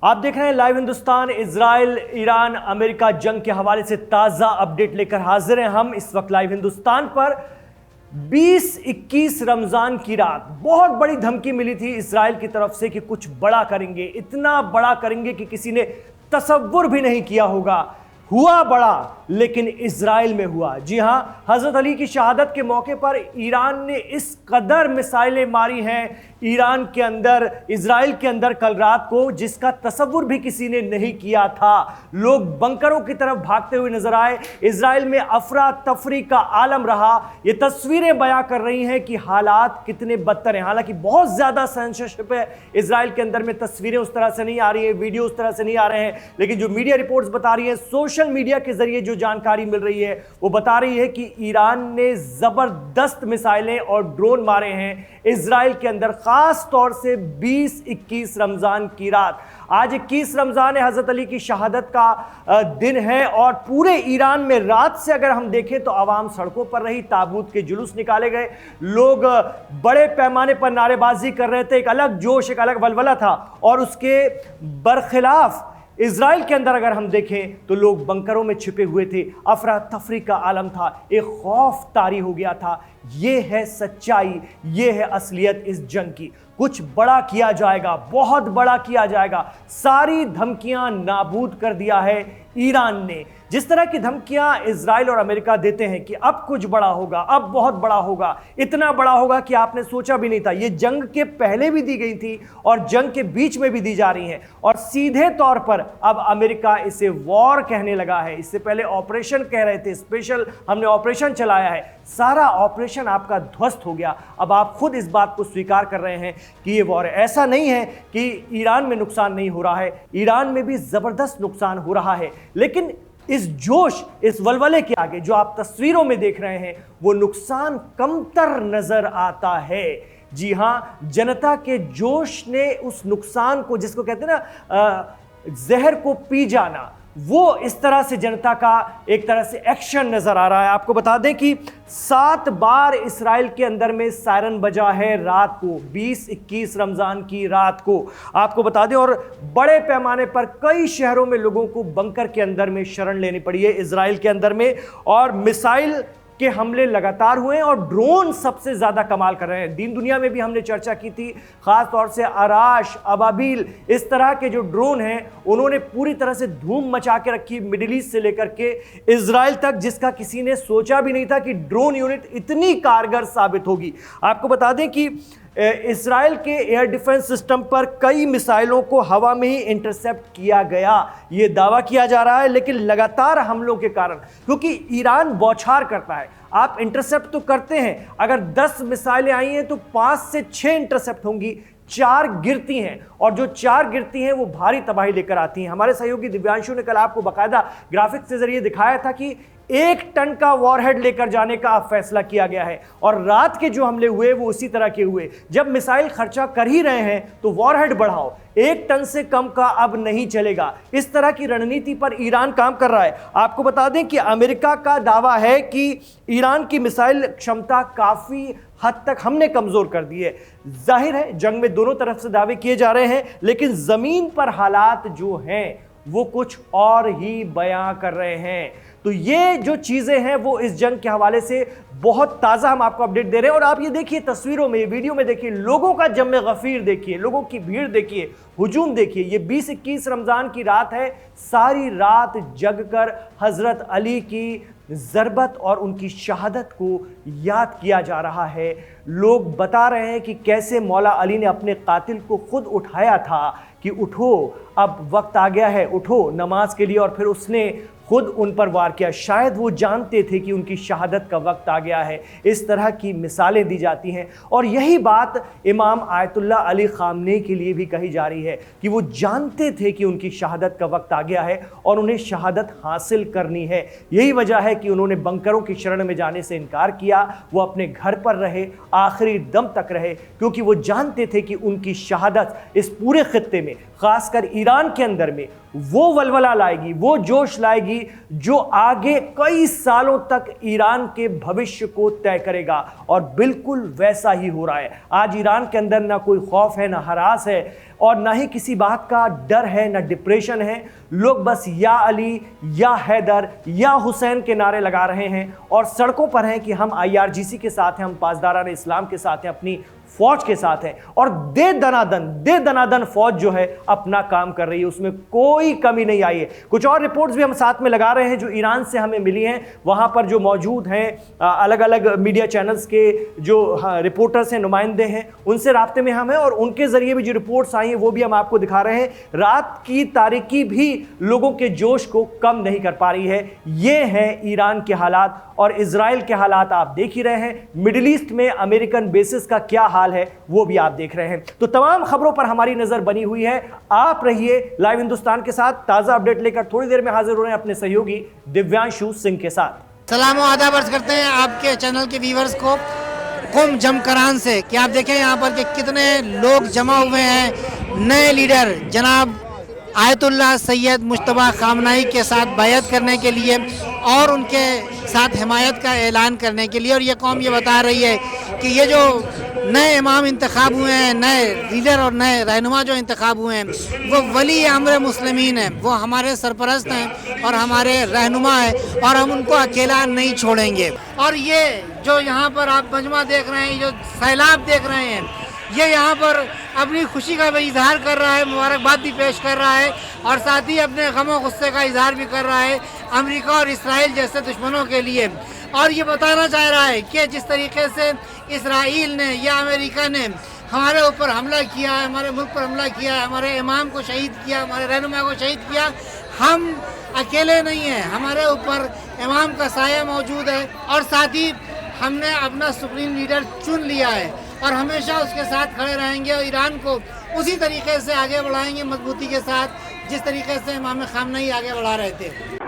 आप देख रहे हैं live Hindustan. Israel Iran America जंग के हवाले से ताजा अपडेट लेकर हाजिर हैं हम इस वक्त लाइव हिंदुस्तान पर। 20-21 रमजान की रात बहुत बड़ी धमकी मिली थी इजराइल की तरफ से कि कुछ बड़ा करेंगे, इतना बड़ा करेंगे कि किसी ने तसव्वुर भी नहीं किया होगा। हुआ बड़ा, लेकिन इजराइल में हुआ। जी हां, हजरत अली की शहादत के मौके पर ईरान ने इस कदर मिसाइलें मारी हैं ईरान के अंदर, इजराइल के अंदर कल रात को, जिसका तसव्वुर भी किसी ने नहीं किया था। लोग बंकरों की तरफ भागते हुए नजर आए। इजराइल में अफरा तफरी का आलम रहा। ये तस्वीरें बयां कर रही हैं कि हालात कितने बदतर हैं। हालांकि बहुत ज्यादा सेंसरशिप है इजराइल के अंदर में, तस्वीरें उस तरह से नहीं आ रही है, वीडियो उस तरह से नहीं आ रहे हैं, लेकिन जो मीडिया रिपोर्ट्स बता रही है, सोशल मीडिया के जरिए जो जानकारी मिल रही है वो बता रही है कि ईरान ने जबरदस्त मिसाइलें और ड्रोन मारे हैं इजराइल के अंदर, खास तौर से 20-21 रमजान की रात। आज 21 रमजान है, हजरत अली की शहादत का दिन है, और पूरे ईरान में रात से अगर हम देखें तो आवाम सड़कों पर रही, ताबूत के जुलूस निकाले गए, लोग बड़े पैमाने पर नारेबाजी कर रहे थे। एक अलग जोश, एक अलग वलवला था। और उसके बरखिलाफ इजराइल के अंदर अगर हम देखें तो लोग बंकरों में छिपे हुए थे, अफरा तफरी का आलम था, एक खौफ तारी हो गया था। यह है सच्चाई, यह है असलियत इस जंग की। कुछ बड़ा किया जाएगा, बहुत बड़ा किया जाएगा। सारी धमकियां नाबूद कर दिया है ईरान ने। जिस तरह की धमकियां इजराइल और अमेरिका देते हैं कि अब कुछ बड़ा होगा, अब बहुत बड़ा होगा, इतना बड़ा होगा कि आपने सोचा भी नहीं था। ये जंग के पहले भी दी गई थी और जंग के बीच में भी दी जा रही हैं, और सीधे तौर पर अब अमेरिका इसे वॉर कहने लगा है। इससे पहले ऑपरेशन कह रहे थे, स्पेशल हमने ऑपरेशन चलाया है। सारा ऑपरेशन आपका ध्वस्त हो गया। अब आप खुद इस बात को स्वीकार कर रहे हैं कि ये वॉर है। ऐसा नहीं है कि ईरान में नुकसान नहीं हो रहा है, ईरान में भी जबरदस्त नुकसान हो रहा है, लेकिन इस जोश, इस वलवले के आगे जो आप तस्वीरों में देख रहे हैं वो नुकसान कमतर नजर आता है। जी हां, जनता के जोश ने उस नुकसान को, जिसको कहते हैं ना जहर को पी जाना, वो इस तरह से जनता का एक तरह से एक्शन नजर आ रहा है। आपको बता दें कि 7 बार इस्राइल के अंदर में सायरन बजा है रात को, 20-21 रमजान की रात को, आपको बता दें। और बड़े पैमाने पर कई शहरों में लोगों को बंकर के अंदर में शरण लेनी पड़ी है इजराइल के अंदर में, और मिसाइल के हमले लगातार हुए हैं, और ड्रोन सबसे ज्यादा कमाल कर रहे हैं। दीन दुनिया में भी हमने चर्चा की थी, खास तौर से आराश, अबाबील, इस तरह के जो ड्रोन हैं उन्होंने पूरी तरह से धूम मचा के रखी मिडिल ईस्ट से लेकर के इजराइल तक, जिसका किसी ने सोचा भी नहीं था कि ड्रोन यूनिट इतनी कारगर साबित होगी। आपको बता दें कि इजराइल के एयर डिफेंस सिस्टम पर कई मिसाइलों को हवा में ही इंटरसेप्ट किया गया, यह दावा किया जा रहा है। लेकिन लगातार हमलों के कारण, क्योंकि ईरान बौछार करता है, आप इंटरसेप्ट तो करते हैं, अगर 10 मिसाइलें आई हैं तो 5 से 6 इंटरसेप्ट होंगी, 4 गिरती हैं, और जो 4 गिरती हैं वो भारी तबाही लेकर आती हैं। हमारे सहयोगी दिव्यांशु ने कल आपको बाकायदा ग्राफिक्स के जरिए दिखाया था कि 1 टन का वॉरहेड लेकर जाने का फैसला किया गया है, और रात के जो हमले हुए वो उसी तरह के हुए। जब मिसाइल खर्चा कर ही रहे हैं तो वॉरहेड बढ़ाओ, 1 टन से कम का अब नहीं चलेगा। इस तरह की रणनीति पर ईरान काम कर रहा है। आपको बता दें कि अमेरिका का दावा है कि ईरान की मिसाइल क्षमता काफी हद तक हमने कमजोर कर दी है। जाहिर है जंग में दोनों तरफ से दावे किए जा रहे हैं, लेकिन जमीन पर हालात जो हैं वो कुछ और ही बयां कर रहे हैं। तो ये जो चीजें हैं वो इस जंग के हवाले से बहुत ताजा हम आपको अपडेट दे रहे हैं। और आप ये देखिए तस्वीरों में, वीडियो में देखिए, लोगों का जम्मे गफीर देखिए, लोगों की भीड़ देखिए, हुजूम देखिए। ये 20-21 रमजान की रात है, सारी रात जगकर हजरत अली की ज़रबत और उनकी शहादत को याद किया जा रहा है। लोग बता रहे हैं कि कैसे मौला अली ने अपने कातिल को खुद उठाया था कि उठो, अब वक्त आ गया है, उठो नमाज के लिए, और फिर उसने खुद उन पर वार किया। शायद वो जानते थे कि उनकी शहादत का वक्त आ गया है। इस तरह की मिसालें दी जाती हैं, और यही बात इमाम आयतुल्लाह अली खामनेई के लिए भी कही जा रही है कि वो जानते थे कि उनकी शहादत का वक्त आ गया है और उन्हें शहादत हासिल करनी है। यही वजह है कि उन्होंने बंकरों की शरण में जाने से इनकार किया, वो अपने घर पर रहे, आखिरी दम तक रहे, क्योंकि वो जानते थे कि उनकी शहादत इस पूरे खित्ते में, खासकर ईरान के अंदर में, वो वलवला लाएगी, वो जोश लाएगी जो आगे कई सालों तक ईरान के भविष्य को तय करेगा। और बिल्कुल वैसा ही हो रहा है। आज ईरान के अंदर ना कोई खौफ है, ना हरास है, और ना ही किसी बात का डर है, ना डिप्रेशन है। लोग बस या अली, या हैदर, या हुसैन के नारे लगा रहे हैं और सड़कों पर हैं कि हम IRGC के साथ हैं, हम पासदारान इस्लाम के साथ हैं, अपनी फौज के साथ है। और दे दनादन फौज जो है अपना काम कर रही है, उसमें कोई कमी नहीं आई है। कुछ और रिपोर्ट्स भी हम साथ में लगा रहे हैं जो ईरान से हमें मिली हैं। वहां पर जो मौजूद हैं अलग अलग मीडिया चैनल्स के जो रिपोर्टर्स हैं, नुमाइंदे हैं, उनसे राब्ते में हम हैं और उनके जरिए भी जो रिपोर्ट्स आई हैं वो भी हम आपको दिखा रहे हैं। रात की तारीकी भी लोगों के जोश को कम नहीं कर पा रही है। ये है ईरान के हालात और इजराइल के हालात आप देख ही रहे हैं। मिडिल ईस्ट में अमेरिकन बेसिस का क्या हाल है वो भी आप देख रहे हैं। तो तमाम खबरों पर हमारी नजर बनी हुई है। आप रहिए लाइव हिंदुस्तान के साथ। ताजा अपडेट लेकर थोड़ी देर में हाजिर हो रहे हैं अपने सहयोगी दिव्यांशु सिंह के साथ। सलाम और आदाब अर्ज करते हैं आपके चैनल के व्यूअर्स को कुम जमकरान से कि आप देखें यहाँ पर कि कितने लोग जमा हुए हैं। नए लीडर जनाब आयतुल्लाह सैयद मुश्तबा खामनाई के साथ बैयत करने के लिए और उनके साथ हिमायत का ऐलान करने के लिए। और ये कौम ये बता रही है कि ये जो नए इमाम इंतखाब हुए हैं, नए लीडर और नए रहनुमा जो इंतखाब हुए हैं, वो वली अमर मुस्लिमीन हैं, वो हमारे सरपरस्त हैं और हमारे रहनुमा हैं और हम उनको अकेला नहीं छोड़ेंगे। और ये जो यहाँ पर आप मजमा देख रहे हैं, जो सैलाब देख रहे हैं, ये यहाँ पर अपनी खुशी का भी इजहार कर रहा है, मुबारकबाद भी पेश कर रहा है और साथ ही अपने गम और गुस्से का इजहार भी कर रहा है अमेरिका और इसराइल जैसे दुश्मनों के लिए। और ये बताना चाह रहा है कि जिस तरीके से इसराइल ने या अमेरिका ने हमारे ऊपर हमला किया है, हमारे मुल्क पर हमला किया है, हमारे इमाम को शहीद किया, हमारे रहनुमा को शहीद किया, हम अकेले नहीं हैं, हमारे ऊपर इमाम का साया मौजूद है और साथ ही हमने अपना सुप्रीम लीडर चुन लिया है और हमेशा उसके साथ खड़े रहेंगे और ईरान को उसी तरीके से आगे बढ़ाएंगे मजबूती के साथ जिस तरीके से इमाम खामनेई आगे बढ़ा रहे थे।